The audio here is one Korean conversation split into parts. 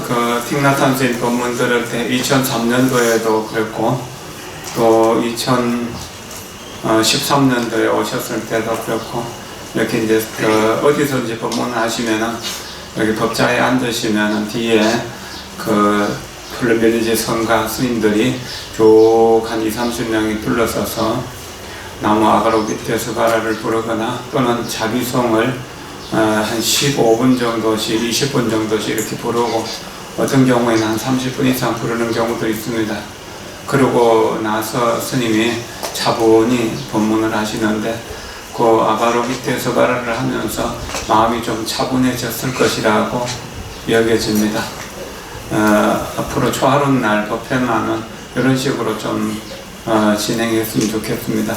그 틱나탄 선생님 법문 들을 때 2003년도에도 그랬고 또 2013년도에 오셨을 때도 그렇고 이렇게 이제 그 어디서든지 법문을 하시면은 여기 법자에 앉으시면은 뒤에 그 플레벨리지 성가 스님들이 쭉 한 20-30명이 둘러서서 나무 아가로비테스바라를 부르거나 또는 자비송을 한 15분 정도씩 20분 정도씩 이렇게 부르고 어떤 경우에는 한 30분 이상 부르는 경우도 있습니다. 그러고 나서 스님이 차분히 법문을 하시는데 그 아가로비테스바라를 하면서 마음이 좀 차분해졌을 것이라고 여겨집니다. 앞으로 초하룻 날 법회만은 이런 식으로 좀 진행했으면 좋겠습니다.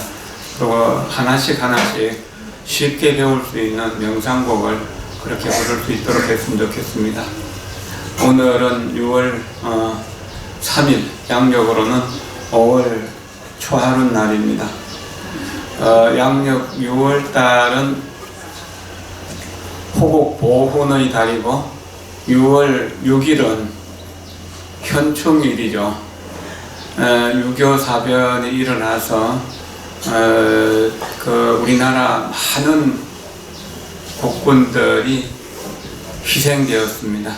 그리고 하나씩 쉽게 배울 수 있는 명상곡을 그렇게 부를 수 있도록 했으면 좋겠습니다. 오늘은 6월 3일, 양력으로는 5월 초하룻 날입니다. 양력 6월 달은 호국 보훈의 달이고 6월 6일은 현충일이죠. 유교사변이 일어나서 그 우리나라 많은 국군들이 희생되었습니다.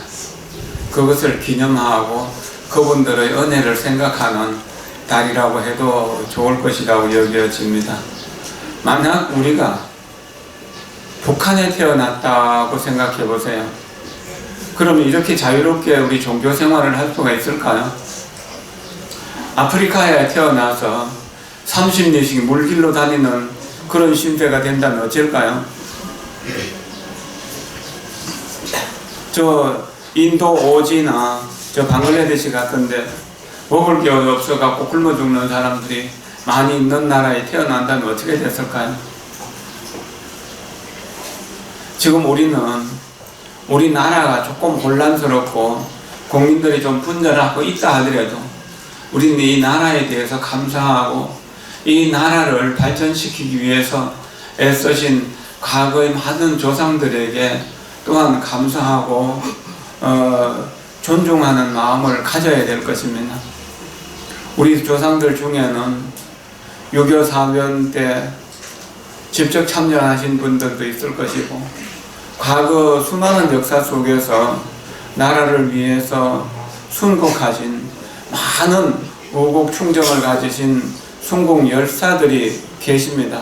그것을 기념하고 그분들의 은혜를 생각하는 달이라고 해도 좋을 것이라고 여겨집니다. 만약 우리가 북한에 태어났다고 생각해 보세요. 그러면 이렇게 자유롭게 우리 종교 생활을 할 수가 있을까요? 아프리카에 태어나서 30년씩 물길로 다니는 그런 신세가 된다면 어쩔까요? 저 인도 오지나 저 방글라데시 같은데 먹을 게 없어갖고 굶어 죽는 사람들이 많이 있는 나라에 태어난다면 어떻게 됐을까요? 지금 우리나라가 조금 혼란스럽고 국민들이 좀 분열하고 있다 하더라도 우리는 이 나라에 대해서 감사하고 이 나라를 발전시키기 위해서 애쓰신 과거의 많은 조상들에게 또한 감사하고 존중하는 마음을 가져야 될 것입니다. 우리 조상들 중에는 유교사변 때 직접 참여하신 분들도 있을 것이고 과거 수많은 역사 속에서 나라를 위해서 순국하신 많은 우국 충정을 가지신 순국 열사들이 계십니다.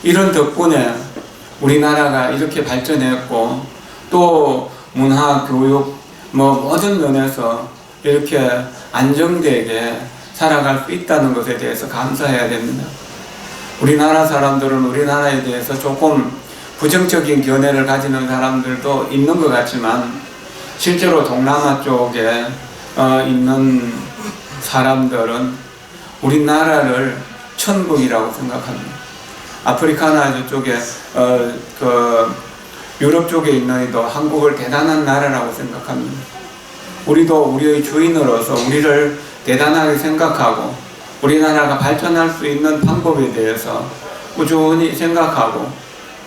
이런 덕분에 우리나라가 이렇게 발전했고 또 문화, 교육 모든 면에서 이렇게 안정되게 살아갈 수 있다는 것에 대해서 감사해야 됩니다. 우리나라 사람들은 우리나라에 대해서 조금 부정적인 견해를 가지는 사람들도 있는 것 같지만 실제로 동남아 쪽에 있는 사람들은 우리나라를 천국이라고 생각합니다. 아프리카나 저쪽에 유럽 쪽에 있는 이도 한국을 대단한 나라라고 생각합니다. 우리도 우리의 주인으로서 우리를 대단하게 생각하고 우리나라가 발전할 수 있는 방법에 대해서 꾸준히 생각하고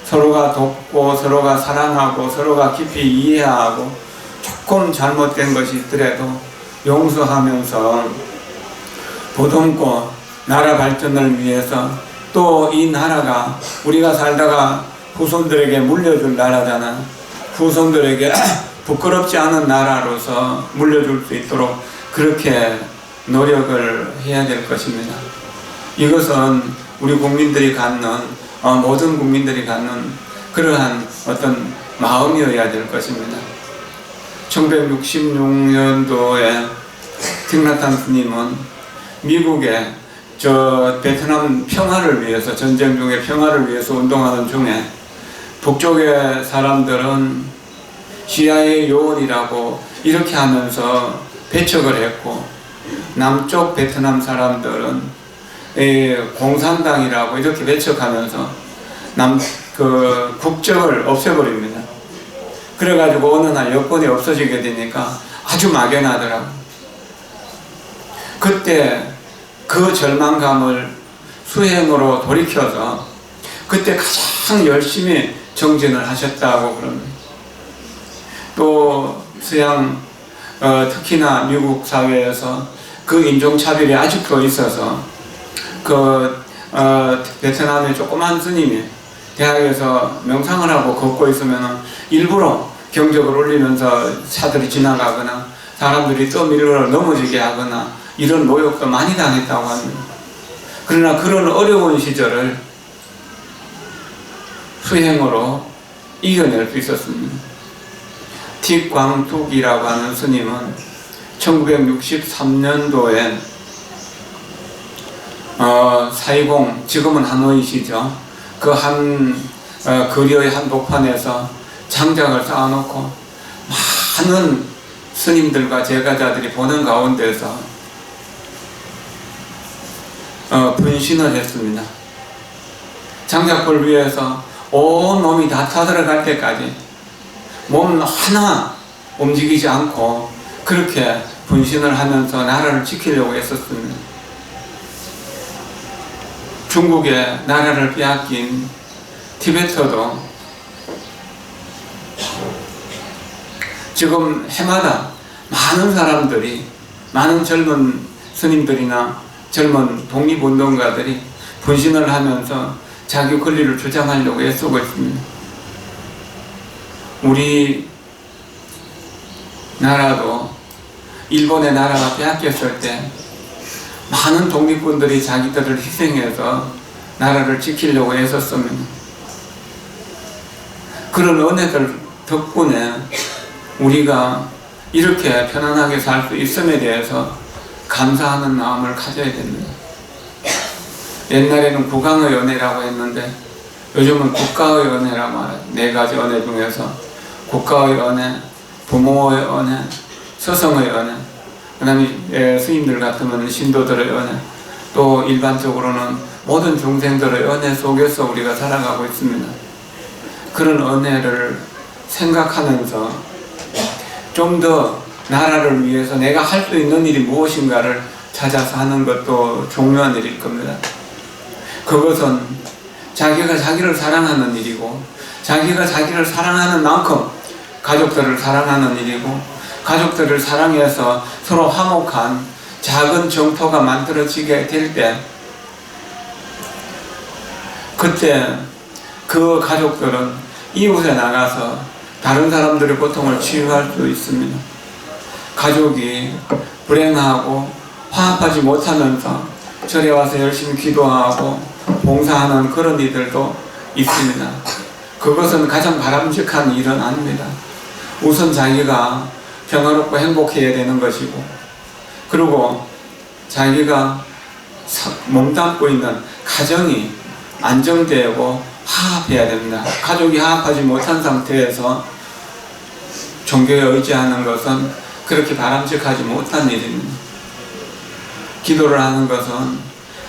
서로가 돕고 서로가 사랑하고 서로가 깊이 이해하고 조금 잘못된 것이 있더라도 용서하면서 보듬고 나라 발전을 위해서 또 이 나라가 우리가 살다가 후손들에게 물려줄 나라잖아. 후손들에게 부끄럽지 않은 나라로서 물려줄 수 있도록 그렇게 노력을 해야 될 것입니다. 이것은 우리 국민들이 갖는 모든 국민들이 갖는 그러한 어떤 마음이어야 될 것입니다. 1966년도에 틱나탄 스님은 미국에 베트남 평화를 위해서 전쟁 중에 평화를 위해서 운동하는 중에 북쪽의 사람들은 CIA 요원이라고 이렇게 하면서 배척을 했고 남쪽 베트남 사람들은 공산당이라고 이렇게 배척하면서 국적을 없애버립니다. 그래가지고 어느 날 여권이 없어지게 되니까 아주 막연하더라고요. 그때 그 절망감을 수행으로 돌이켜서 그때 가장 열심히 정진을 하셨다고 그럽니다. 또 서양 특히나 미국 사회에서 그 인종차별이 아직도 있어서 베트남의 조그만 스님이 대학에서 명상을 하고 걷고 있으면 일부러 경적을 울리면서 차들이 지나가거나 사람들이 떠밀어 넘어지게 하거나 이런 모욕도 많이 당했다고 합니다. 그러나 그런 어려운 시절을 수행으로 이겨낼 수 있었습니다. 틱광툭이라고 하는 스님은 1963년도에 사이공, 지금은 하노이시죠. 그 거리의 한 복판에서 장작을 쌓아놓고 많은 스님들과 제가자들이 보는 가운데서 분신을 했습니다. 장작불 위에서 온 몸이 다 타들어갈 때까지 몸 하나 움직이지 않고 그렇게 분신을 하면서 나라를 지키려고 했었습니다. 중국의 나라를 빼앗긴 티베트도 지금 해마다 많은 사람들이, 많은 젊은 스님들이나 젊은 독립운동가들이 분신을 하면서 자기 권리를 주장하려고 애쓰고 있습니다. 우리 나라도 일본의 나라가 빼앗겼을 때 많은 독립군들이 자기들을 희생해서 나라를 지키려고 애썼습니다. 그런 은혜들 덕분에 우리가 이렇게 편안하게 살 수 있음에 대해서 감사하는 마음을 가져야 됩니다. 옛날에는 국왕의 은혜라고 했는데 요즘은 국가의 은혜라고 말해요. 4가지 은혜 중에서 국가의 은혜, 부모의 은혜, 서성의 은혜, 그 다음에 스님들 같으면 신도들의 은혜, 또 일반적으로는 모든 중생들의 은혜 속에서 우리가 살아가고 있습니다. 그런 은혜를 생각하면서 좀 더 나라를 위해서 내가 할 수 있는 일이 무엇인가를 찾아서 하는 것도 중요한 일일 겁니다. 그것은 자기가 자기를 사랑하는 일이고, 자기가 자기를 사랑하는 만큼 가족들을 사랑하는 일이고, 가족들을 사랑해서 서로 화목한 작은 정토가 만들어지게 될 때, 그때 그 가족들은 이웃에 나가서 다른 사람들의 고통을 치유할 수 있습니다. 가족이 불행하고 화합하지 못하면서 절에 와서 열심히 기도하고 봉사하는 그런 이들도 있습니다. 그것은 가장 바람직한 일은 아닙니다. 우선 자기가 평화롭고 행복해야 되는 것이고, 그리고 자기가 몸담고 있는 가정이 안정되고 화합해야 됩니다. 가족이 화합하지 못한 상태에서 종교에 의지하는 것은 그렇게 바람직하지 못한 일입니다. 기도를 하는 것은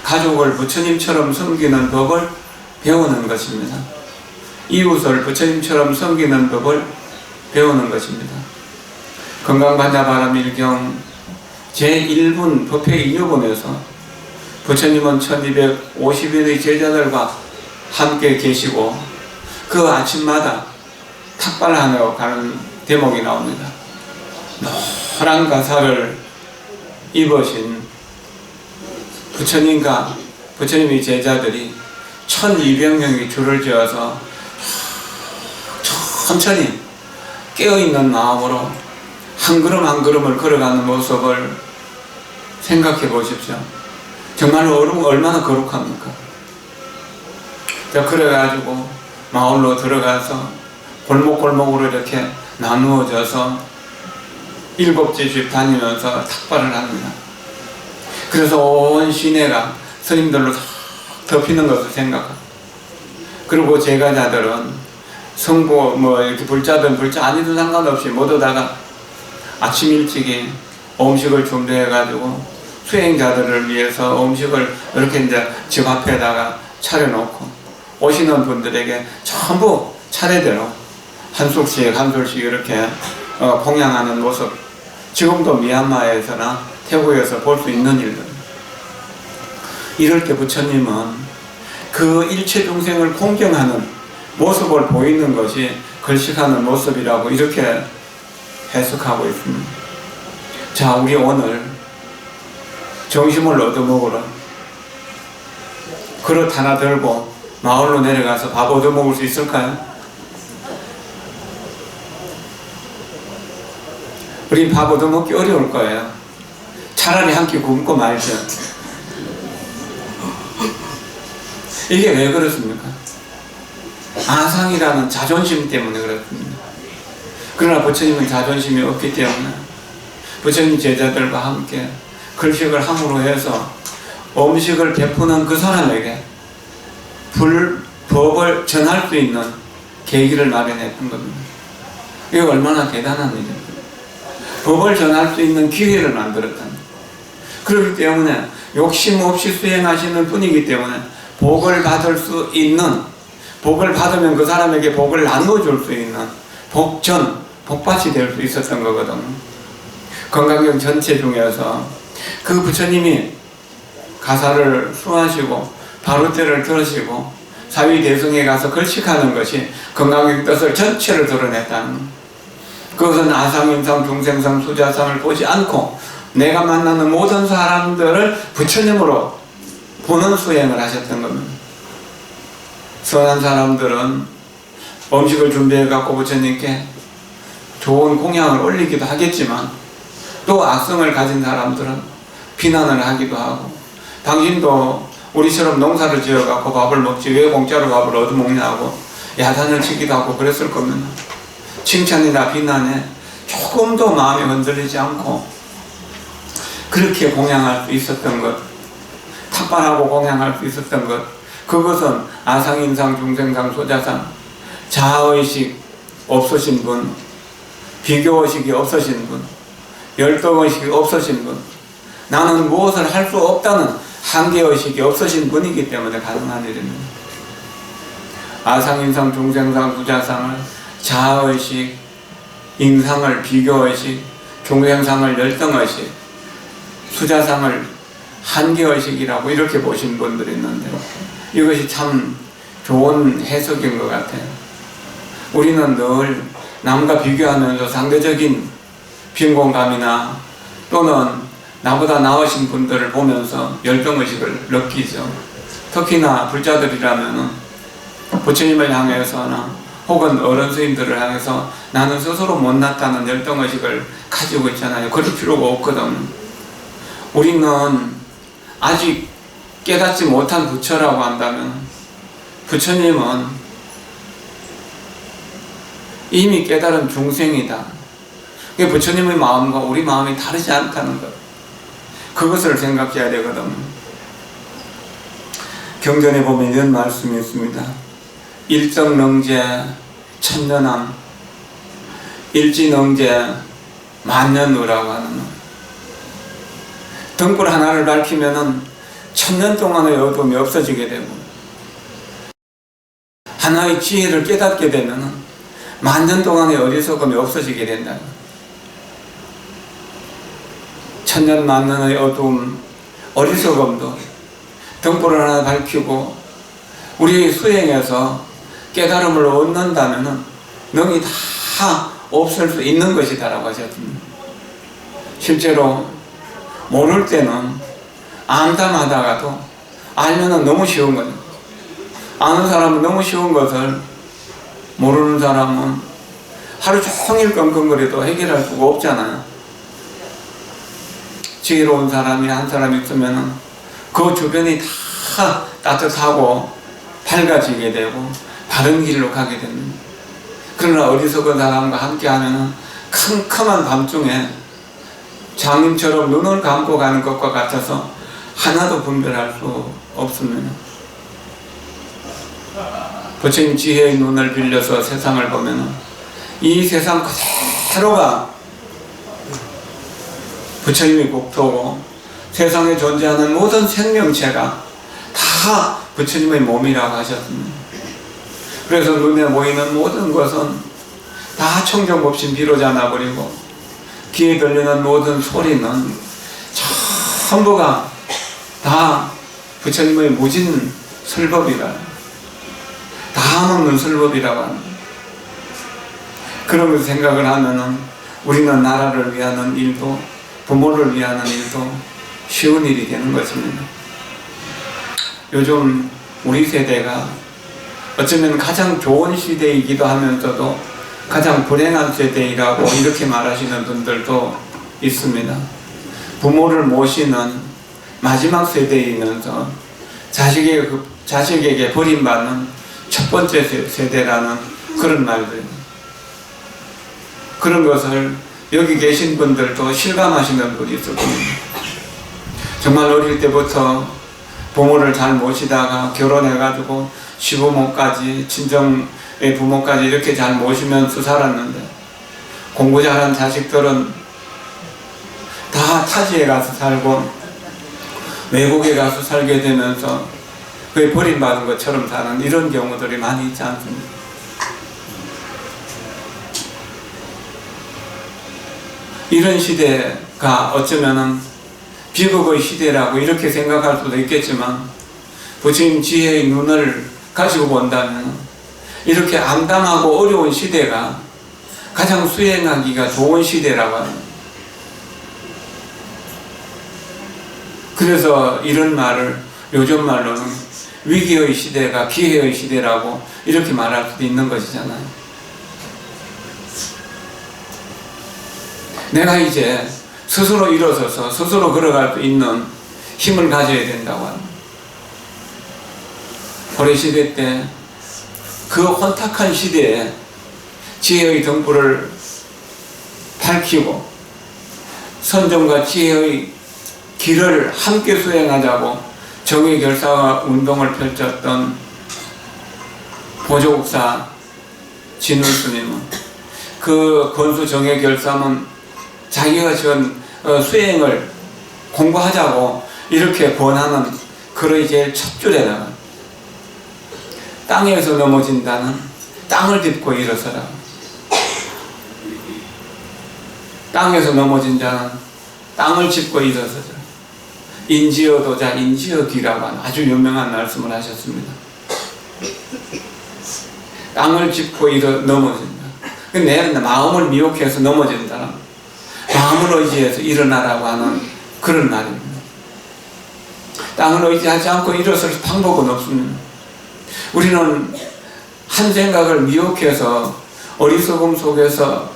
가족을 부처님처럼 섬기는 법을 배우는 것입니다. 이웃을 부처님처럼 섬기는 법을 배우는 것입니다. 건강반야바라밀경 제1분 법회인유본에서 부처님은 1250인의 제자들과 함께 계시고 그 아침마다 탁발하며 가는 대목이 나옵니다. 노란 가사를 입으신 부처님과 부처님의 제자들이 1200명이 줄을 지어서 천천히 깨어있는 마음으로 한 걸음 한 걸음을 걸어가는 모습을 생각해 보십시오. 정말로 얼마나 거룩합니까? 자, 그래가지고 마을로 들어가서 골목골목으로 이렇게 나누어져서 7째 집 다니면서 탁발을 합니다. 그래서 온 시내가 스님들로 덮이는 것을 생각합니다. 그리고 제가자들은 성부 이렇게 불자든 불자 아니든 상관없이 모두 다가 아침 일찍이 음식을 준비해가지고 수행자들을 위해서 음식을 이렇게 이제 집 앞에다가 차려놓고 오시는 분들에게 전부 차례대로 한 술씩 한 술씩 이렇게 봉양하는 모습, 지금도 미얀마에서나 태국에서 볼 수 있는 일들. 이럴 때 부처님은 그 일체 중생을 공경하는 모습을 보이는 것이 걸식하는 모습이라고 이렇게 해석하고 있습니다. 자, 우리 오늘 점심을 얻어먹으러 그릇 하나 들고 마을로 내려가서 밥 얻어먹을 수 있을까요? 우리 밥 얻어먹기 어려울 거예요. 차라리 한 끼 굶고 말죠. 이게 왜 그렇습니까? 아상이라는 자존심 때문에 그렇습니다. 그러나 부처님은 자존심이 없기 때문에 부처님 제자들과 함께 글식을 함으로 해서 음식을 베푸는 그 사람에게 법을 전할 수 있는 계기를 마련했던 겁니다. 이게 얼마나 대단한 일입니까? 법을 전할 수 있는 기회를 만들었다. 그렇기 때문에 욕심 없이 수행하시는 분이기 때문에 복을 받을 수 있는, 복을 받으면 그 사람에게 복을 나눠줄 수 있는 복전, 복밭이 될 수 있었던 거거든. 건강경 전체 중에서 그 부처님이 가사를 수하시고 바로때를 들으시고 사위대성에 가서 글식하는 것이 건강경 뜻을 전체를 드러냈다는, 그것은 아상인상 중생상 수자상을 보지 않고 내가 만나는 모든 사람들을 부처님으로 보는 수행을 하셨던 겁니다. 선한 사람들은 음식을 준비해 갖고 부처님께 좋은 공양을 올리기도 하겠지만 또 악성을 가진 사람들은 비난을 하기도 하고, 당신도 우리처럼 농사를 지어 갖고 밥을 먹지 왜 공짜로 밥을 얻어먹냐고 야단을 치기도 하고 그랬을 겁니다. 칭찬이나 비난에 조금도 마음이 흔들리지 않고 그렇게 공양할 수 있었던 것, 탁발하고 공양할 수 있었던 것, 그것은 아상인상 중생상 소자상 자아의식 없으신 분, 비교의식이 없으신 분, 열등의식이 없으신 분, 나는 무엇을 할 수 없다는 한계의식이 없으신 분이기 때문에 가능한 일입니다. 아상인상 중생상 수자상을 자아의식, 인상을 비교의식, 중생상을 열등의식, 수자상을 한계의식이라고 이렇게 보신 분들이 있는데 이것이 참 좋은 해석인 것 같아요. 우리는 늘 남과 비교하면서 상대적인 빈곤감이나 또는 나보다 나으신 분들을 보면서 열등의식을 느끼죠. 특히나 불자들이라면 부처님을 향해서나 혹은 어른 스님들을 향해서 나는 스스로 못났다는 열등의식을 가지고 있잖아요. 그럴 필요가 없거든. 우리는 아직 깨닫지 못한 부처라고 한다면 부처님은 이미 깨달은 중생이다. 부처님의 마음과 우리 마음이 다르지 않다는 것, 그것을 생각해야 되거든. 경전에 보면 이런 말씀이 있습니다. 일정능제 천년함, 일지능제 만년우라고 하는, 등불 하나를 밝히면은 천년 동안의 어둠이 없어지게 되고 하나의 지혜를 깨닫게 되면은 만년 동안의 어리석음이 없어지게 된다. 천년 만년의 어둠, 어리석음도 등불을 하나 밝히고 우리의 수행에서 깨달음을 얻는다면은 능히 다 없을 수 있는 것이다라고 하셨습니다. 실제로 모를 때는 암담하다가도 알면은 너무 쉬운 거죠. 아는 사람은 너무 쉬운 것을 모르는 사람은 하루 종일 끙끙거려도 해결할 수가 없잖아요. 지혜로운 사람이 한 사람 있으면은 그 주변이 다 따뜻하고 밝아지게 되고 바른 길로 가게 됩니다. 그러나 어리석은 사람과 함께 하면은 캄캄한 밤중에 장님처럼 눈을 감고 가는 것과 같아서 하나도 분별할 수 없습니다. 부처님 지혜의 눈을 빌려서 세상을 보면은 이 세상 그대로가 부처님의 국토고 세상에 존재하는 모든 생명체가 다 부처님의 몸이라고 하셨습니다. 그래서 눈에 보이는 모든 것은 다 청정법신 비로자 나버리고 귀에 들리는 모든 소리는 전부가 다 부처님의 무진 설법이라, 다 한없는 설법이라고 합니다. 그러면서 생각을 하면은 우리는 나라를 위하는 일도 부모를 위하는 일도 쉬운 일이 되는 것입니다. 요즘 우리 세대가 어쩌면 가장 좋은 시대이기도 하면서도 가장 불행한 세대이라고 이렇게 말하시는 분들도 있습니다. 부모를 모시는 마지막 세대이면서 자식에게 버림받는 첫 번째 세대라는 그런 말들, 그런 것을 여기 계신 분들도 실감하시는 분이 있을 겁니다. 정말 어릴 때부터 부모를 잘 모시다가 결혼해가지고 시부모까지, 친정의 부모까지 이렇게 잘 모시면서 살았는데, 공부 잘한 자식들은 다 타지에 가서 살고 외국에 가서 살게 되면서 그게 버림받은 것처럼 사는 이런 경우들이 많이 있지 않습니까? 이런 시대가 어쩌면은 비극의 시대라고 이렇게 생각할 수도 있겠지만, 부처님 지혜의 눈을 가지고 본다면 이렇게 암담하고 어려운 시대가 가장 수행하기가 좋은 시대라고 합니다. 그래서 이런 말을 요즘 말로는 위기의 시대가 기회의 시대라고 이렇게 말할 수도 있는 것이잖아요. 내가 이제 스스로 일어서서 스스로 걸어갈 수 있는 힘을 가져야 된다고 합니다. 고려 시대 때 그 혼탁한 시대에 지혜의 등불을 밝히고 선정과 지혜의 길을 함께 수행하자고 정의결사 운동을 펼쳤던 보조국사 진울스님은 그 권수 정의결사는 자기가 지은 수행을 공부하자고 이렇게 권하는 글의 제일 첫 줄에다가 땅에서 넘어진다는 땅을 짚고 일어서라. 땅에서 넘어진 자는 땅을 짚고 일어서라. 인지어도자 인지어기라고 하는 아주 유명한 말씀을 하셨습니다. 땅을 짚고 넘어진다. 내 마음을 미혹해서 넘어진다. 마음을 의지해서 일어나라고 하는 그런 말입니다. 땅을 의지하지 않고 일어설 방법은 없습니다. 우리는 한 생각을 미혹해서 어리석음 속에서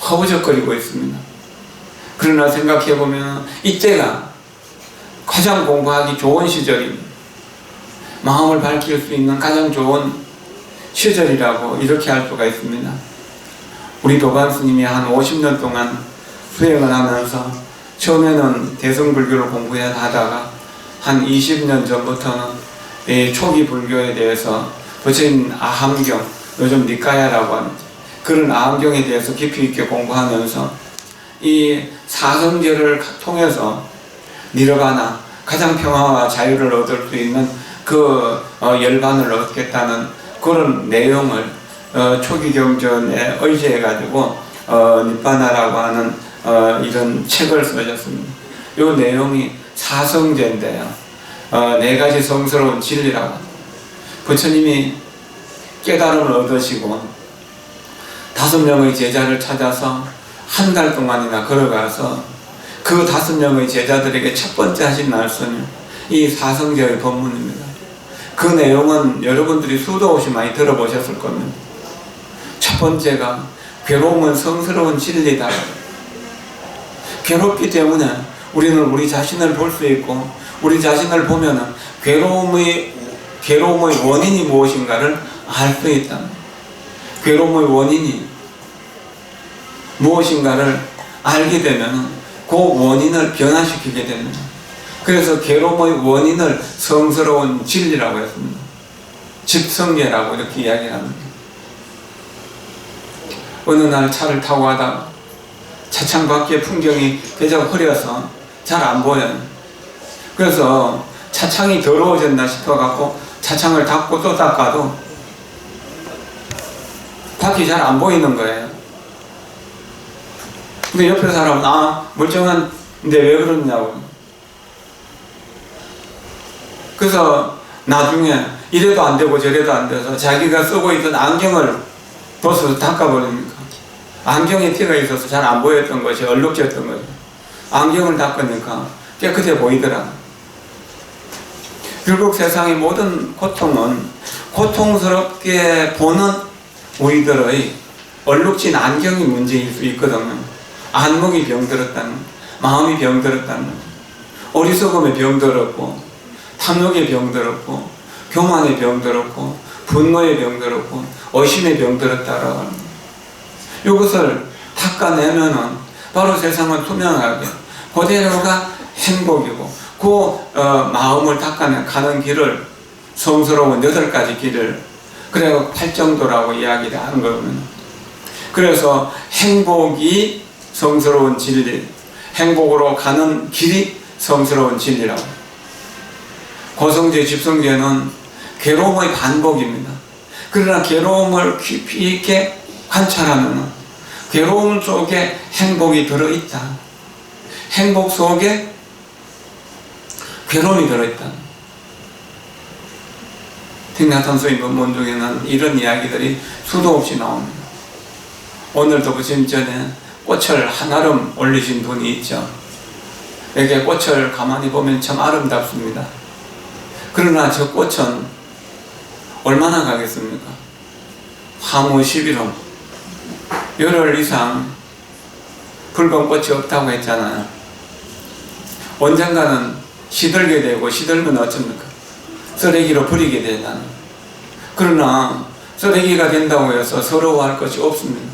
허우적거리고 있습니다. 그러나 생각해보면 이때가 가장 공부하기 좋은 시절입니다. 마음을 밝힐 수 있는 가장 좋은 시절이라고 이렇게 할 수가 있습니다. 우리 도반 스님이 한 50년 동안 수행을 하면서 처음에는 대승불교를 공부하다가 한 20년 전부터는 초기 불교에 대해서 부처님 아함경, 요즘 니까야라고 하는 그런 아함경에 대해서 깊이 있게 공부하면서 이 사성제를 통해서 니르바나, 가장 평화와 자유를 얻을 수 있는 그 열반을 얻겠다는 그런 내용을 초기 경전에 의지해가지고 니바나라고 하는 이런 책을 써졌습니다. 이 내용이 사성제인데요. 네 가지 성스러운 진리라고 부처님이 깨달음을 얻으시고 5명의 제자를 찾아서 한 달 동안이나 걸어가서 그 5명의 제자들에게 첫 번째 하신 말씀이 이 사성제의 법문입니다. 그 내용은 여러분들이 수도 없이 많이 들어보셨을 겁니다. 첫 번째가 괴로움은 성스러운 진리다. 괴롭기 때문에 우리는 우리 자신을 볼 수 있고, 우리 자신을 보면은 괴로움의 원인이 무엇인가를 알 수 있다. 괴로움의 원인이 무엇인가를 알게 되면 그 원인을 변화시키게 됩니다. 그래서 괴로움의 원인을 성스러운 진리라고 했습니다. 집성계라고 이렇게 이야기합니다. 어느 날 차를 타고 가다가 차창 밖에 풍경이 계속 흐려서 잘 안 보여요. 그래서 차창이 더러워졌나 싶어갖고 차창을 닫고 또 닦아도 밖이 잘 안 보이는 거예요. 근데 옆에 사람은 멀쩡한데 왜 그러냐고. 그래서 나중에 이래도 안 되고 저래도 안 돼서 자기가 쓰고 있던 안경을 벗어서 닦아버립니까. 안경에 티가 있어서 잘 안 보였던 것이 얼룩졌던 거죠. 안경을 닦으니까 깨끗해 보이더라. 결국 세상의 모든 고통은 고통스럽게 보는 우리들의 얼룩진 안경이 문제일 수 있거든요. 안목이 병들었다는, 마음이 병들었다는, 어리석음에 병들었고, 탐욕에 병들었고, 교만에 병들었고, 분노에 병들었고, 의심에 병들었다라고 합니다. 이것을 닦아내면은 바로 세상은 투명하게 그대로가 행복이고, 그 마음을 닦아가는 길을 성스러운 8가지 길을 그래서 팔정도라고 이야기를 하는 거거든요. 그래서 행복이 성스러운 진리, 행복으로 가는 길이 성스러운 진리라고. 고성제, 집성제는 괴로움의 반복입니다. 그러나 괴로움을 깊이 있게 관찰하면 괴로움 속에 행복이 들어있다. 행복 속에 괴로움이 들어있다. 틱나탄소의 본문 중에는 이런 이야기들이 수도 없이 나옵니다. 오늘도 부침 전에 꽃을 한아름 올리신 분이 있죠. 이렇게 꽃을 가만히 보면 참 아름답습니다. 그러나 저 꽃은 얼마나 가겠습니까? 화무 11호, 열흘 이상 붉은 꽃이 없다고 했잖아요. 언젠가는 시들게 되고, 시들면 어쩝니까? 쓰레기로 버리게 되잖아요. 그러나 쓰레기가 된다고 해서 서러워할 것이 없습니다.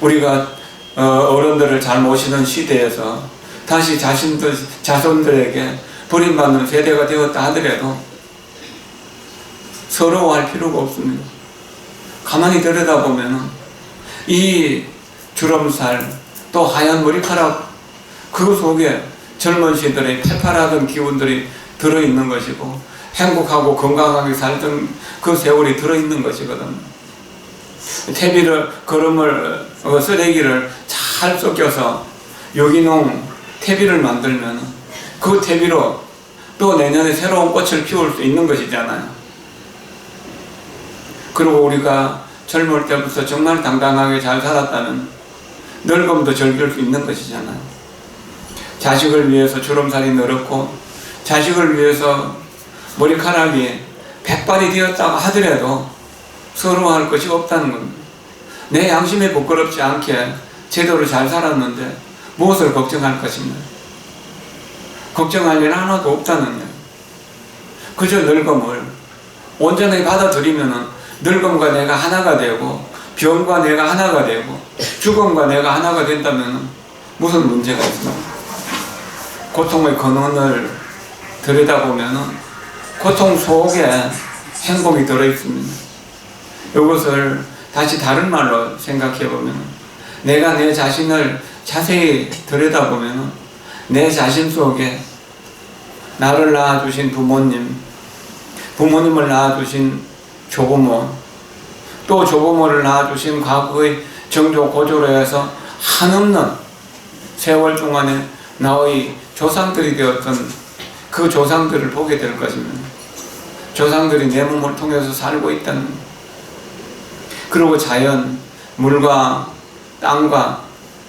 우리가 어른들을 잘 모시는 시대에서 다시 자손들에게 버림받는 세대가 되었다 하더라도 서러워할 필요가 없습니다. 가만히 들여다보면 이 주름살, 또 하얀 머리카락, 그 속에 젊은 시들의 팔팔하던 기운들이 들어있는 것이고, 행복하고 건강하게 살던 그 세월이 들어있는 것이거든요. 퇴비를, 거름을, 쓰레기를 잘 섞여서 유기농 퇴비를 만들면 그 퇴비로 또 내년에 새로운 꽃을 피울 수 있는 것이잖아요. 그리고 우리가 젊을 때부터 정말 당당하게 잘 살았다면 늙음도 즐길 수 있는 것이잖아요. 자식을 위해서 주름살이 늘었고, 자식을 위해서 머리카락이 백발이 되었다고 하더라도 서러워할 것이 없다는 겁니다. 내 양심에 부끄럽지 않게 제대로 잘 살았는데 무엇을 걱정할 것입니까? 걱정할 일 하나도 없다는 거예요. 그저 늙음을 온전히 받아들이면 늙음과 내가 하나가 되고, 병과 내가 하나가 되고, 죽음과 내가 하나가 된다면 무슨 문제가 있습니까? 고통의 근원을 들여다보면 고통 속에 행복이 들어있습니다. 이것을 다시 다른 말로 생각해보면, 내가 내 자신을 자세히 들여다보면 내 자신 속에 나를 낳아주신 부모님, 부모님을 낳아주신 조부모, 또 조부모를 낳아주신 과거의 정조 고조로 해서 한없는 세월 동안에 나의 조상들이 되었던 그 조상들을 보게 될 것입니다. 조상들이 내 몸을 통해서 살고 있다는, 그리고 자연, 물과 땅과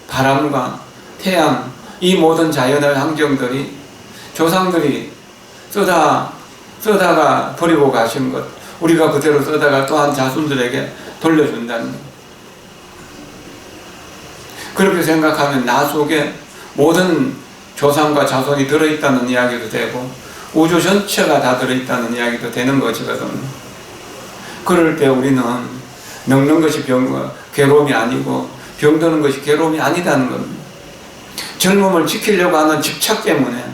바람과 태양, 이 모든 자연의 환경들이 조상들이 쓰다가 버리고 가신 것, 우리가 그대로 쓰다가 또한 자손들에게 돌려준다는 것. 그렇게 생각하면 나 속에 모든 조상과 자손이 들어있다는 이야기도 되고, 우주 전체가 다 들어있다는 이야기도 되는 것이거든요. 그럴 때 우리는 늙는 것이 괴로움이 아니고, 병드는 것이 괴로움이 아니다는 겁니다. 젊음을 지키려고 하는 집착 때문에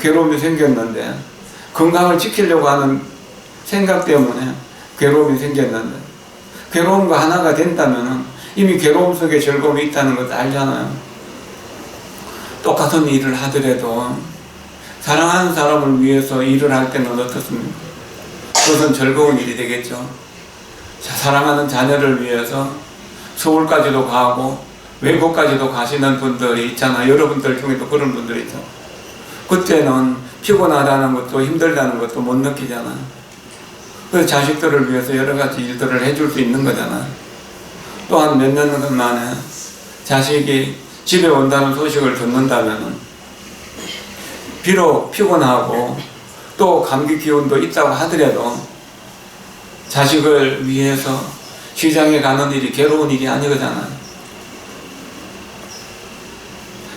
괴로움이 생겼는데, 건강을 지키려고 하는 생각 때문에 괴로움이 생겼는데, 괴로움과 하나가 된다면 이미 괴로움 속에 즐거움이 있다는 것도 알잖아요. 똑같은 일을 하더라도 사랑하는 사람을 위해서 일을 할 때는 어떻습니까? 그것은 즐거운 일이 되겠죠. 사랑하는 자녀를 위해서 서울까지도 가고 외국까지도 가시는 분들이 있잖아요. 여러분들 중에도 그런 분들이 있죠. 그때는 피곤하다는 것도 힘들다는 것도 못 느끼잖아요. 그래서 자식들을 위해서 여러 가지 일들을 해줄 수 있는 거잖아요. 또한 몇 년 만에 자식이 집에 온다는 소식을 듣는다면 비록 피곤하고 또 감기 기운도 있다고 하더라도 자식을 위해서 시장에 가는 일이 괴로운 일이 아니거잖아요.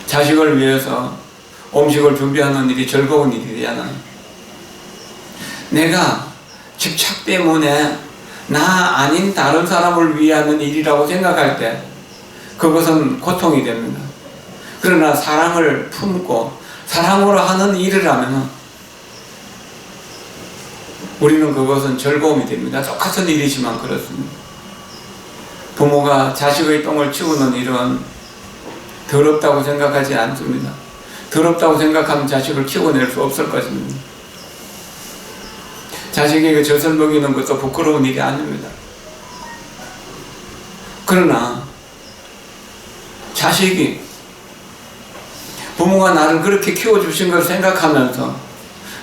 자식을 위해서 음식을 준비하는 일이 즐거운 일이잖아요. 내가 집착 때문에 나 아닌 다른 사람을 위하는 일이라고 생각할 때 그것은 고통이 됩니다. 그러나 사랑을 품고 사랑으로 하는 일을 하면 우리는 그것은 즐거움이 됩니다. 똑같은 일이지만 그렇습니다. 부모가 자식의 똥을 치우는 일은 더럽다고 생각하지 않습니다. 더럽다고 생각하면 자식을 키워낼 수 없을 것입니다. 자식에게 젖을 먹이는 것도 부끄러운 일이 아닙니다. 그러나 자식이 부모가 나를 그렇게 키워주신 걸 생각하면서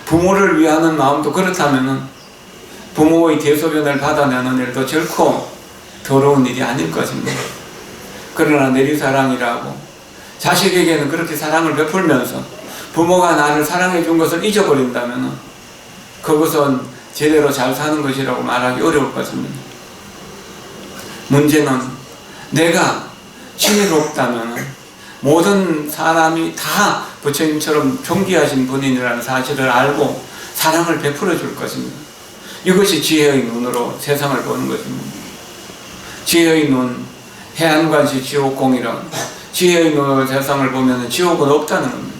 부모를 위하는 마음도 그렇다면 부모의 대소변을 받아내는 일도 결코 더러운 일이 아닐 것입니다. 그러나 내리사랑이라고 자식에게는 그렇게 사랑을 베풀면서 부모가 나를 사랑해 준 것을 잊어버린다면 그것은 제대로 잘 사는 것이라고 말하기 어려울 것입니다. 문제는 내가 지혜롭다면 모든 사람이 다 부처님처럼 존귀하신 분이라는 사실을 알고 사랑을 베풀어 줄 것입니다. 이것이 지혜의 눈으로 세상을 보는 것입니다. 지혜의 눈, 해안관시 지옥공이라 지혜의 눈으로 세상을 보면 지옥은 없다는 겁니다.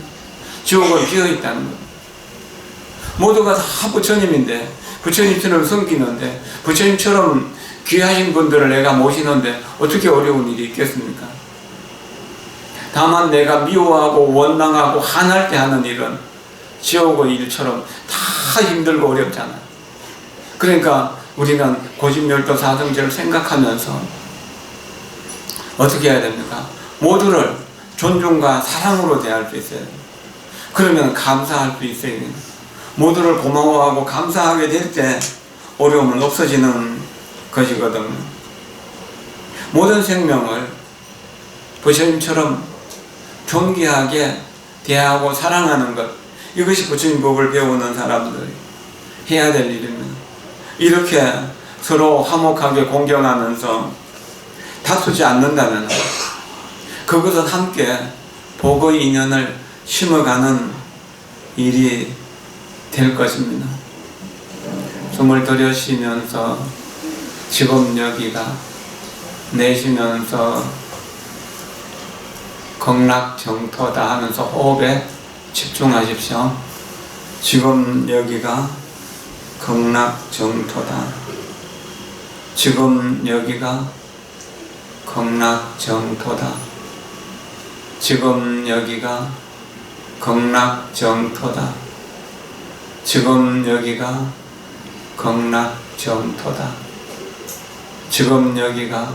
지옥은 비어있다는 겁니다. 모두가 다 부처님인데 부처님처럼 섬기는데 부처님처럼 귀하신 분들을 내가 모시는데 어떻게 어려운 일이 있겠습니까? 다만 내가 미워하고 원망하고 한할 때 하는 일은 지옥의 일처럼 다 힘들고 어렵잖아요. 그러니까 우리는 고집멸도 사성제를 생각하면서 어떻게 해야 됩니까? 모두를 존중과 사랑으로 대할 수 있어야 됩니다. 그러면 감사할 수 있어야 됩니다. 모두를 고마워하고 감사하게 될 때 어려움은 없어지는 것이거든요. 모든 생명을 부처님처럼 존귀하게 대하고 사랑하는 것, 이것이 부처님 법을 배우는 사람들이 해야 될 일입니다. 이렇게 서로 화목하게 공경하면서 다투지 않는다면 그것은 함께 복의 인연을 심어가는 일이 될 것입니다. 숨을 들여쉬면서 지금 여기가, 내쉬면서 극락정토다 하면서 호흡에 집중하십시오. 지금 여기가 극락정토다. 지금 여기가 극락정토다. 지금 여기가 극락정토다. 지금 여기가 극락정토다. 지금 여기가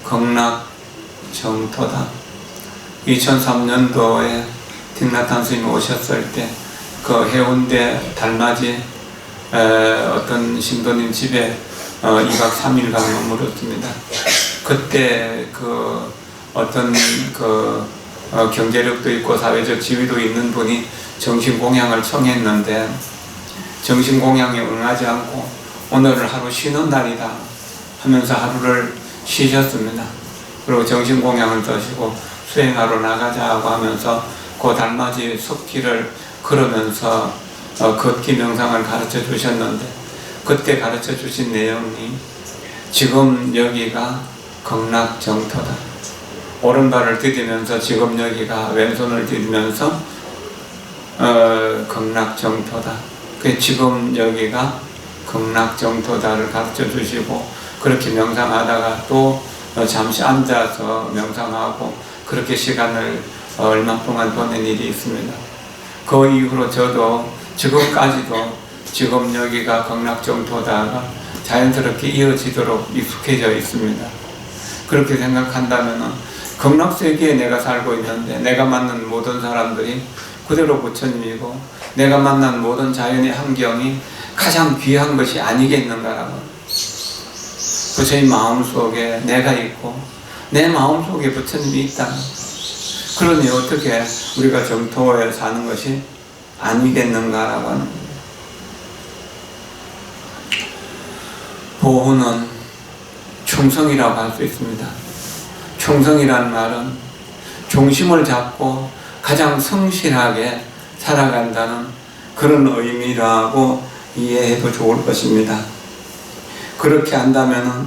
극락정토다. 2003년도에 틱나탄 스님이 오셨을 때 그 해운대 달맞이 어떤 신도님 집에 2박 3일간 머물었습니다. 그때 그 어떤 경제력도 있고 사회적 지위도 있는 분이 정신공양을 청했는데 정신공양에 응하지 않고 오늘을 하루 쉬는 날이다 하면서 하루를 쉬셨습니다. 그리고 정신공양을 드시고 수행하러 나가자고 하면서 그 달맞이 숲길을 걸으면서 걷기 명상을 가르쳐 주셨는데 그때 가르쳐 주신 내용이 지금 여기가 극락정토다. 오른발을 디디면서 지금 여기가, 왼손을 디디면서 극락정토다. 그 지금 여기가 극락정토다를 가르쳐 주시고 그렇게 명상하다가 또 잠시 앉아서 명상하고 그렇게 시간을 얼마 동안 보낸 일이 있습니다. 그 이후로 저도 지금까지도 지금 여기가 극락정토다가 자연스럽게 이어지도록 익숙해져 있습니다. 그렇게 생각한다면 극락세계에 내가 살고 있는데 내가 만난 모든 사람들이 그대로 부처님이고 내가 만난 모든 자연의 환경이 가장 귀한 것이 아니겠는가라고. 부처님 마음속에 내가 있고 내 마음속에 부처님이 있다. 그러니 어떻게 우리가 정토에 사는 것이 아니겠는가라고 하는 거예요. 보호는 충성이라고 할 수 있습니다. 충성이라는 말은 중심을 잡고 가장 성실하게 살아간다는 그런 의미라고 이해해도 좋을 것입니다. 그렇게 한다면은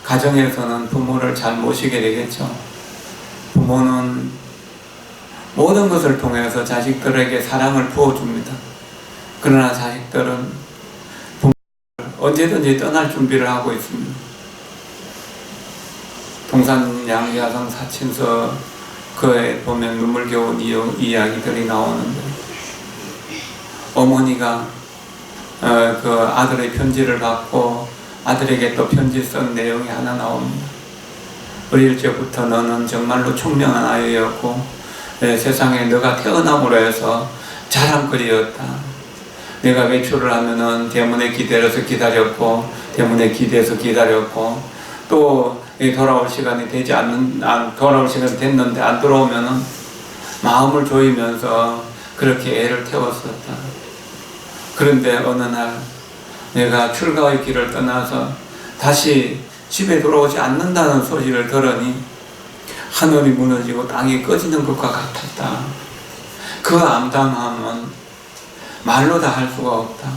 가정에서는 부모를 잘 모시게 되겠죠. 부모는 모든 것을 통해서 자식들에게 사랑을 부어줍니다. 그러나 자식들은 부모를 언제든지 떠날 준비를 하고 있습니다. 동산 양야성 사친서 그에 보면 눈물겨운 이야기들이 나오는데, 어머니가 그 아들의 편지를 받고 아들에게 또 편지 쓴 내용이 하나 나옵니다. 어릴 적부터 너는 정말로 총명한 아이였고 세상에 너가 태어남으로 해서 자랑거리였다. 내가 외출을 하면은 대문에 기다려서 기다렸고, 대문에 기대서 기다렸고, 또 돌아올 시간이 돌아올 시간이 됐는데 안 돌아오면은 마음을 조이면서 그렇게 애를 태웠었다. 그런데 어느 날 내가 출가의 길을 떠나서 다시 집에 돌아오지 않는다는 소식을 들으니 하늘이 무너지고 땅이 꺼지는 것과 같았다. 그 암담함은 말로 다 할 수가 없다.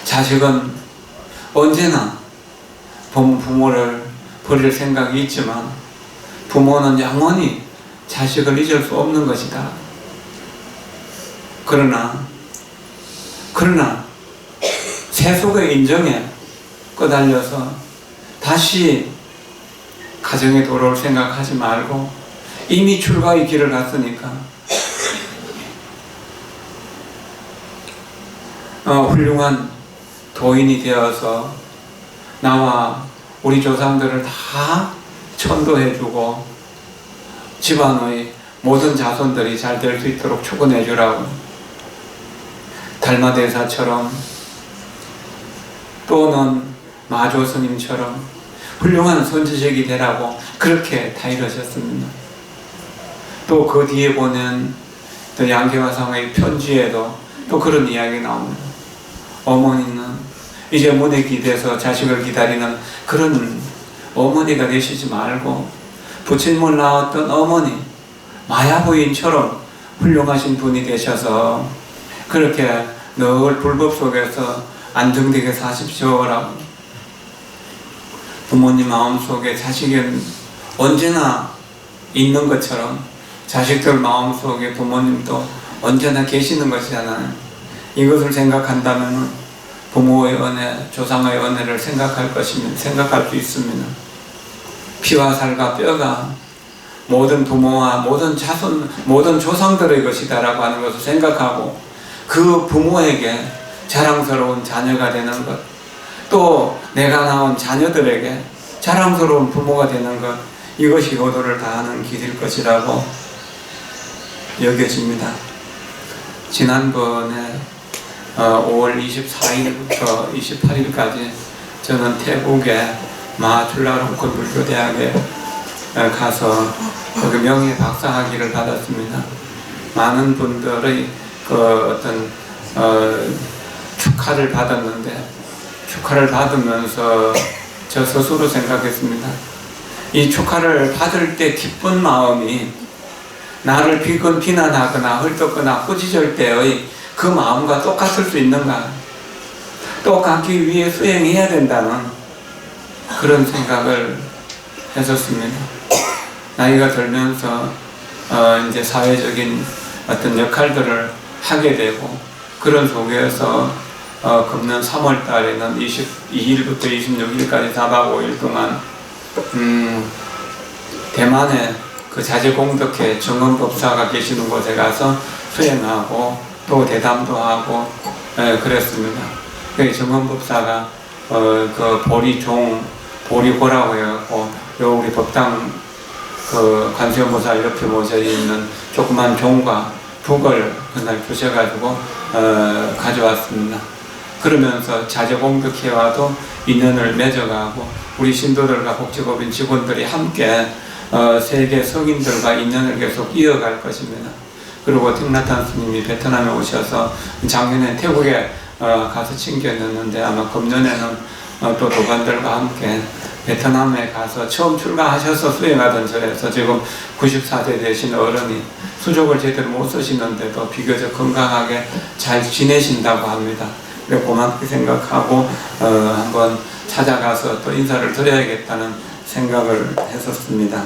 자식은 언제나 부모를 버릴 생각이 있지만 부모는 영원히 자식을 잊을 수 없는 것이다. 그러나 세속의 인정에 꺼달려서 다시 가정에 돌아올 생각하지 말고 이미 출가의 길을 갔으니까 훌륭한 도인이 되어서 나와 우리 조상들을 다 천도해주고 집안의 모든 자손들이 잘 될 수 있도록 축원해주라고, 달마대사처럼 또는 마조 스님처럼 훌륭한 선지식이 되라고 그렇게 다 이러셨습니다. 또 그 뒤에 보는 또 양계화상의 편지에도 또 그런 이야기 나옵니다. 어머니는 이제 문에 기대서 자식을 기다리는 그런 어머니가 되시지 말고 부친을 낳았던 어머니, 마야부인처럼 훌륭하신 분이 되셔서 그렇게 늘 불법 속에서 안정되게 사십시오라고. 부모님 마음속에 자식은 언제나 있는 것처럼 자식들 마음속에 부모님도 언제나 계시는 것이잖아요. 이것을 생각한다면 부모의 은혜, 조상의 은혜를 생각할 수 있습니다. 피와 살과 뼈가 모든 부모와 모든 자손, 모든 조상들의 것이다라고 하는 것을 생각하고 그 부모에게 자랑스러운 자녀가 되는 것, 또 내가 낳은 자녀들에게 자랑스러운 부모가 되는 것, 이것이 효도를 다하는 길일 것이라고 여겨집니다. 지난번에 5월 24일부터 28일까지 저는 태국의 마출라롱콘 불교대학에 가서 거기 명예 박사학위를 받았습니다. 많은 분들의 축하를 받았는데, 축하를 받으면서 저 스스로 생각했습니다. 이 축하를 받을 때 기쁜 마음이 나를 비난하거나 헐뜯거나 꾸짖을 때의 그 마음과 똑같을 수 있는가? 똑같기 위해 수행해야 된다는 그런 생각을 했었습니다. 나이가 들면서 이제 사회적인 어떤 역할들을 하게 되고, 그런 속에서 금년 3월 달에는 22일부터 26일까지 4박 5일 동안 대만의 그 자제공덕회 정원법사가 계시는 곳에 가서 수행하고 또 대담도 하고 그랬습니다. 그 정원법사가 그 보리고라고 해갖고 요 우리 법당 그 관세음보살 옆에 모셔 있는 조그만 종과 북을 그날 주셔가지고 가져왔습니다. 그러면서 자제공덕회와도 인연을 맺어가고 우리 신도들과 복지법인 직원들이 함께 세계 성인들과 인연을 계속 이어갈 것입니다. 그리고 틱나탄 스님이 베트남에 오셔서 작년에 태국에 가서 챙겨냈는데 아마 금년에는 또 도반들과 함께 베트남에 가서 처음 출가하셔서 수행하던 절에서 지금 94세 되신 어른이 수족을 제대로 못 쓰시는데도 비교적 건강하게 잘 지내신다고 합니다. 그래 고맙게 생각하고 한번 찾아가서 또 인사를 드려야겠다는 생각을 했었습니다.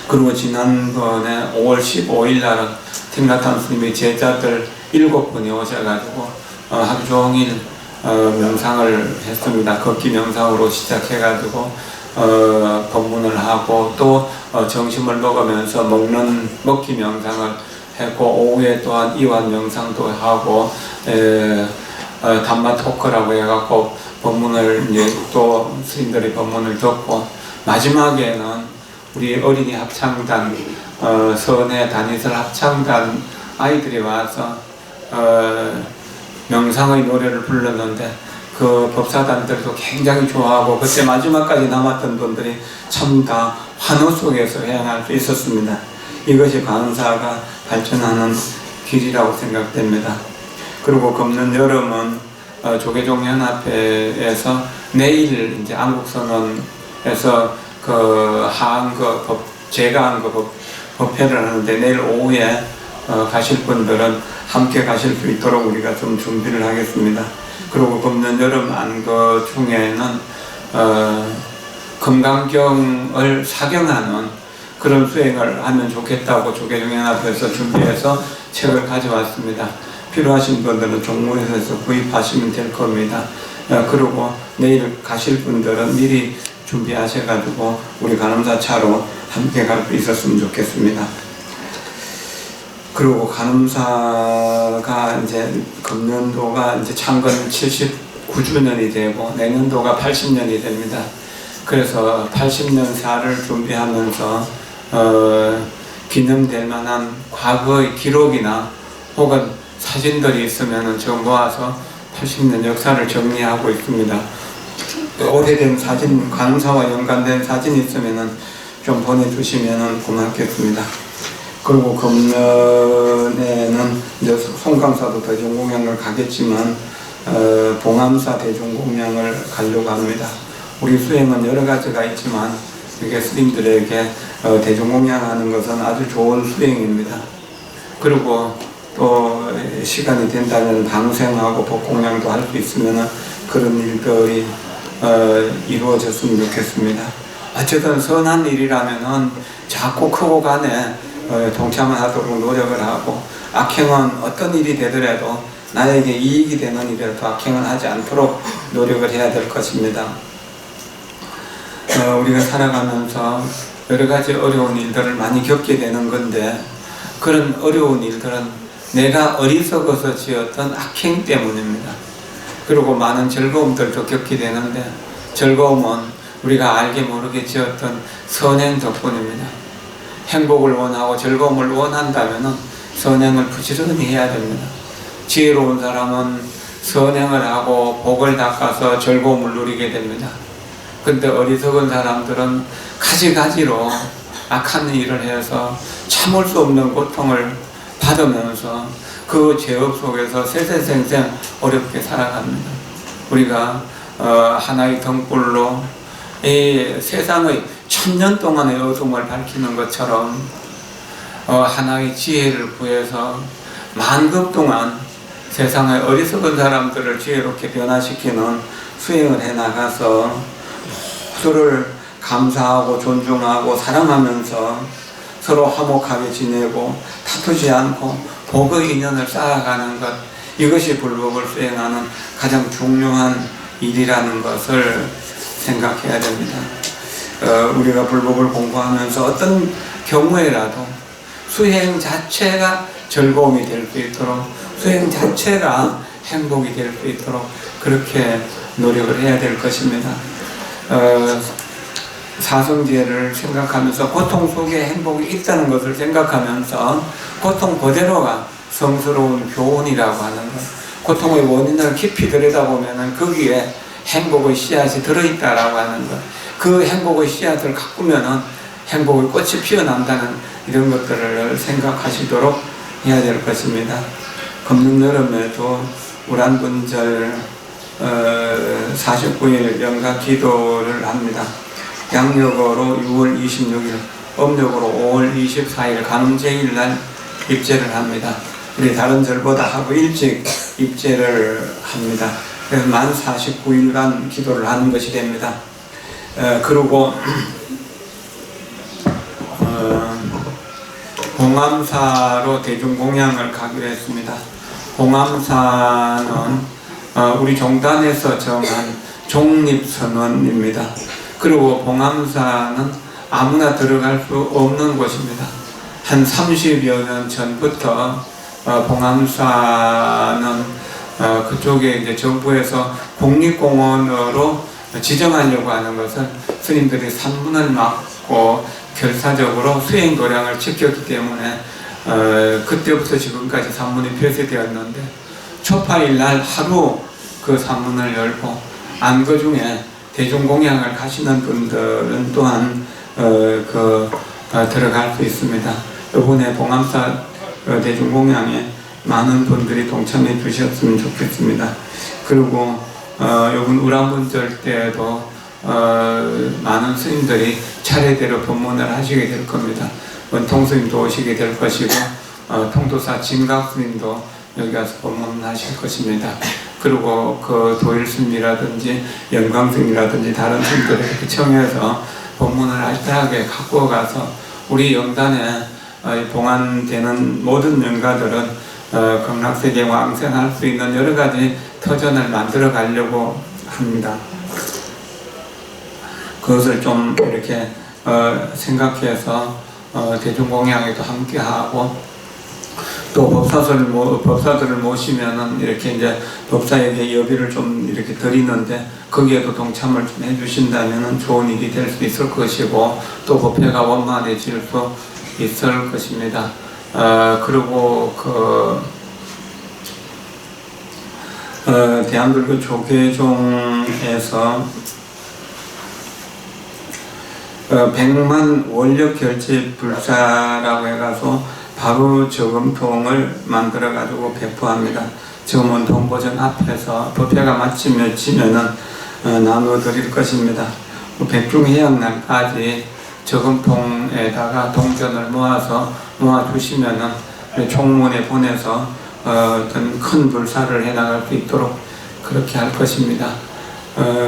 그리고 지난번에 5월 15일 날은 틱나탄 스님이 제자들 7분이 오셔가지고 하루 종일 명상을 했습니다. 걷기 명상으로 시작해가지고 법문을 하고 또 점심을 먹으면서 먹기 명상을 했고 오후에 또한 이완 명상도 하고 담마 토크라고 해갖고 법문을 이제 또 스님들이 법문을 듣고 마지막에는 우리 어린이 합창단 선해 단위설 합창단 아이들이 와서 명상의 노래를 불렀는데 그 법사단들도 굉장히 좋아하고 그때 마지막까지 남았던 분들이 참 다 환호 속에서 해양할 수 있었습니다. 이것이 강사가 발전하는 길이라고 생각됩니다. 그리고 금년 여름은 조계종연합회에서 내일 이제 안국선언에서 그 하안거 제가안거 법회를 하는데 내일 오후에 가실 분들은 함께 가실 수 있도록 우리가 좀 준비를 하겠습니다. 그리고 금년 여름 안거 중에는 금강경을 사경하는 그런 수행을 하면 좋겠다고 조계종연합회에서 준비해서 책을 가져왔습니다. 필요하신 분들은 종무에서 구입하시면 될 겁니다. 그리고 내일 가실 분들은 미리 준비하셔가지고 우리 간음사차로 함께 갈 수 있었으면 좋겠습니다. 그리고 간음사가 이제 금년도가 이제 창건 79주년이 되고 내년도가 80년이 됩니다. 그래서 80년사를 준비하면서 기념될 만한 과거의 기록이나 혹은 사진들이 있으면 저 모아서 80년 역사를 정리하고 있습니다. 오래된 사진, 간음사와 연관된 사진 있으면 좀 보내주시면 고맙겠습니다. 그리고 금년에는 이제 송강사도 대중공양을 가겠지만 봉암사 대중공양을 가려고 합니다. 우리 수행은 여러 가지가 있지만 이게 스님들에게 대중공양하는 것은 아주 좋은 수행입니다. 그리고 또 시간이 된다면 방생하고 법공양도 할 수 있으면 그런 일들이 이루어졌으면 좋겠습니다. 어쨌든 선한 일이라면은 작고 크고 간에 동참을 하도록 노력을 하고 악행은 어떤 일이 되더라도 나에게 이익이 되는 일이라도 악행을 하지 않도록 노력을 해야 될 것입니다. 우리가 살아가면서 여러 가지 어려운 일들을 많이 겪게 되는 건데 그런 어려운 일들은 내가 어리석어서 지었던 악행 때문입니다. 그리고 많은 즐거움들도 겪게 되는데 즐거움은 우리가 알게 모르게 지었던 선행 덕분입니다. 행복을 원하고 즐거움을 원한다면 선행을 부지런히 해야 됩니다. 지혜로운 사람은 선행을 하고 복을 닦아서 즐거움을 누리게 됩니다. 근데 어리석은 사람들은 가지가지로 악한 일을 해서 참을 수 없는 고통을 받으면서 그 죄업 속에서 세세생생 어렵게 살아갑니다. 우리가 하나의 등불로 이 세상의 1000년 동안의 어둠을 밝히는 것처럼 하나의 지혜를 구해서 만급 동안 세상의 어리석은 사람들을 지혜롭게 변화시키는 수행을 해나가서 서로를 감사하고 존중하고 사랑하면서 서로 화목하게 지내고 다투지 않고 복의 인연을 쌓아가는 것, 이것이 불법을 수행하는 가장 중요한 일이라는 것을 생각해야 됩니다. 우리가 불법을 공부하면서 어떤 경우에라도 수행 자체가 즐거움이 될 수 있도록, 수행 자체가 행복이 될 수 있도록 그렇게 노력을 해야 될 것입니다. 사성제를 생각하면서 고통 속에 행복이 있다는 것을 생각하면서 고통 그대로가 성스러운 교훈이라고 하는 것, 고통의 원인을 깊이 들여다보면 거기에 행복의 씨앗이 들어있다라고 하는 것, 그 행복의 씨앗을 가꾸면은 행복의 꽃이 피어난다는 이런 것들을 생각하시도록 해야 될 것입니다. 금년 여름에도 우란분절 49일 연가 기도를 합니다. 양력으로 6월 26일, 음력으로 5월 24일 간음제일 날 입제를 합니다. 우리 다른 절보다 하고 일찍 입제를 합니다. 그래서 만 49일간 기도를 하는 것이 됩니다. 그리고 봉암사로 대중공양을 가기로 했습니다. 봉암사는 우리 종단에서 정한 종립선언입니다. 그리고 봉암사는 아무나 들어갈 수 없는 곳입니다. 한 30여 년 전부터 봉암사는 그쪽에 이제 정부에서 국립공원으로 지정하려고 하는 것을 스님들이 산문을 막고 결사적으로 수행 도량을 지켰기 때문에 그때부터 지금까지 산문이 폐쇄되었는데 초파일 날 하루 그 산문을 열고 안거 중에 대중공양을 가시는 분들은 또한 들어갈 수 있습니다. 이번에 봉암사 대중공양에 많은 분들이 동참해 주셨으면 좋겠습니다. 그리고 이번 우란분절 때에도 많은 스님들이 차례대로 법문을 하시게 될 겁니다. 원통스님도 오시게 될 것이고 통도사 진각스님도 여기 와서 법문을 하실 것입니다. 그리고 그 도일스님이라든지 영광스님이라든지 다른 스님들에게 청해서 법문을 알뜰하게 갖고 가서 우리 영단에 봉안되는 모든 영가들은 극락세계 왕생할 수 있는 여러 가지 터전을 만들어 가려고 합니다. 그것을 좀 이렇게 생각해서 대중공양에도 함께하고 또 법사들을 모시면은 이렇게 이제 법사에게 여비를 좀 이렇게 드리는데 거기에도 동참을 좀 해주신다면은 좋은 일이 될 수 있을 것이고 또 법회가 원만해질 수 있을 것입니다. 그리고 대한불교 조계종에서 100만 원력 결제 불사라고 해가지고 바로 저금통을 만들어 가지고 배포합니다. 지금은 동보전 앞에서 법회가 마치면은 나누어 드릴 것입니다. 백중해양날까지 저금통에다가 동전을 모아 주시면은 총무원에 보내서 어떤 큰 불사를 해 나갈 수 있도록 그렇게 할 것입니다.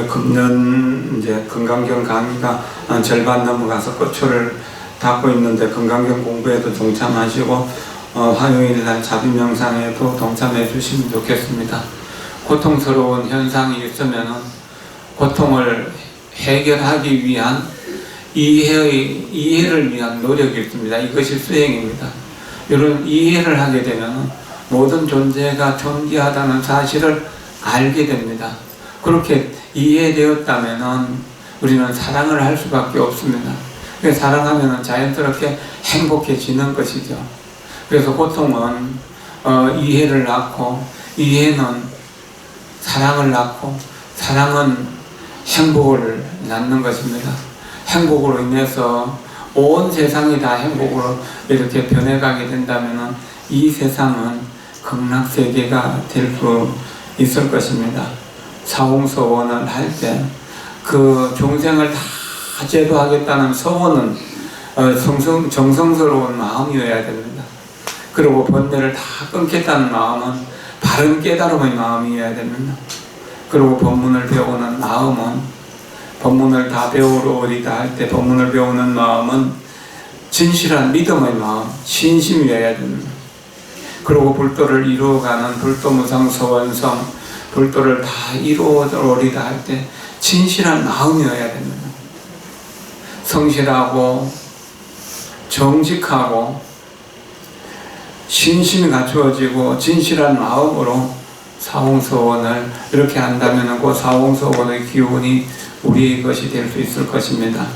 금년 이제 건강경 강의가 절반 넘어가서 끝초를 닫고 있는데 건강경 공부에도 동참하시고 화요일날 자비명상에도 동참해 주시면 좋겠습니다. 고통스러운 현상이 있으면은 고통을 해결하기 위한 이해를 위한 노력이 있습니다. 이것이 수행입니다. 이런 이해를 하게 되면 모든 존재가 존귀하다는 사실을 알게 됩니다. 그렇게 이해되었다면 우리는 사랑을 할 수밖에 없습니다. 사랑하면 자연스럽게 행복해지는 것이죠. 그래서 고통은 이해를 낳고 이해는 사랑을 낳고 사랑은 행복을 낳는 것입니다. 행복으로 인해서 온 세상이 다 행복으로 이렇게 변해가게 된다면 이 세상은 극락세계가 될 수 있을 것입니다. 사홍서원을 할 때 그 종생을 다 제도하겠다는 서원은 정성스러운 마음이어야 됩니다. 그리고 번뇌를 다 끊겠다는 마음은 바른 깨달음의 마음이어야 됩니다. 그리고 법문을 배우는 마음은 법문을 다 배우러 오리다 할 때 법문을 배우는 마음은 진실한 믿음의 마음, 신심이어야 됩니다. 그리고 불도를 이루어가는 불도무상서원성, 불도를 다 이루어오리다 할 때 진실한 마음이어야 됩니다. 성실하고 정직하고 신심이 갖추어지고 진실한 마음으로 사홍서원을 이렇게 한다면 그 사홍서원의 기운이 우리의 것이 될 수 있을 것입니다.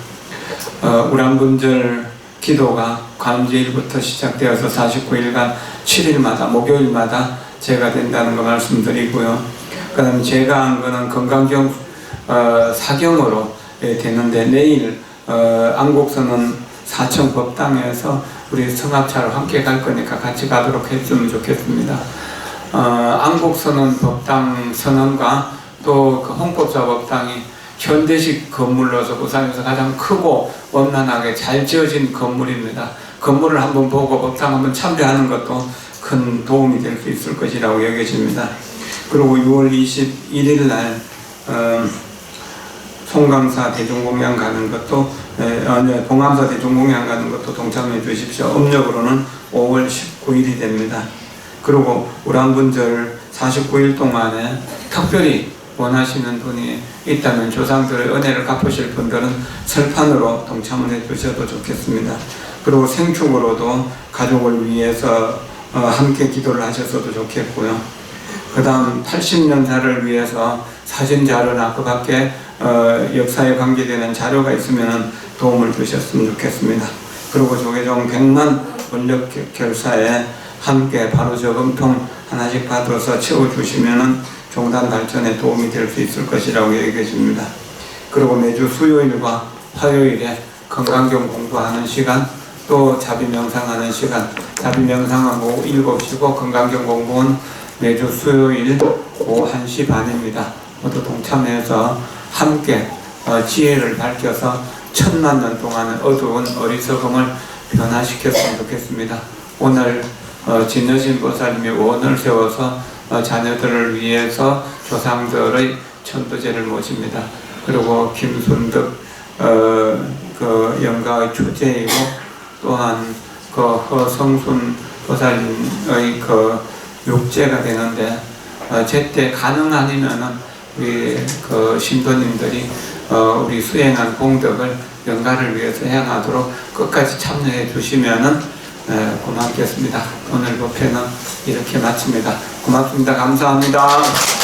우란분절 기도가 관음제일부터 시작되어서 49일간 7일마다 목요일마다 제가 된다는 거 말씀드리고요. 그 다음에 제가 한 거는 건강경 사경으로 되는데 내일 안곡선은 4층 법당에서 우리 성합차로 함께 갈 거니까 같이 가도록 했으면 좋겠습니다. 안국선언 법당 선언과 또 그 홍법사 법당이 현대식 건물로서 부산에서 가장 크고 원만하게 잘 지어진 건물입니다. 건물을 한번 보고 법당 한번 참배하는 것도 큰 도움이 될 수 있을 것이라고 여겨집니다. 그리고 6월 21일 날 송감사 대종공양 가는 것도 봉암사 대종공양 가는 것도 동참해 주십시오. 음력으로는 5월 19일이 됩니다. 그리고 우량분절 49일 동안에 특별히 원하시는 분이 있다면 조상들의 은혜를 갚으실 분들은 설판으로 동참을 해 주셔도 좋겠습니다. 그리고 생축으로도 가족을 위해서 함께 기도를 하셨어도 좋겠고요. 그 다음 80년사를 위해서 사진 자료나 그 밖에 역사에 관계되는 자료가 있으면 도움을 주셨으면 좋겠습니다. 그리고 조계종 100만 원력 결사에 함께 바로 저금통 하나씩 받아서 채워주시면 종단 발전에 도움이 될 수 있을 것이라고 여겨집니다. 그리고 매주 수요일과 화요일에 건강경 공부하는 시간, 또 자비 명상하는 시간, 자비 명상하고 7시고 건강경 공부는 매주 수요일 오후 1시 반입니다. 모두 동참해서 함께 지혜를 밝혀서 1000만 동안의 어두운 어리석음을 변화시켰으면 좋겠습니다. 오늘 진여신 보살님이 원을 세워서 자녀들을 위해서 조상들의 천도제를 모십니다. 그리고 김순득 그 영가의 주제이고 또한 그 허성순 보살님의 그 육제가 되는데 제때 가능 아니면은 우리 그 신도님들이 우리 수행한 공덕을 영가를 위해서 행하도록 끝까지 참여해 주시면은 고맙겠습니다. 오늘 법회는 이렇게 마칩니다. 고맙습니다. 감사합니다.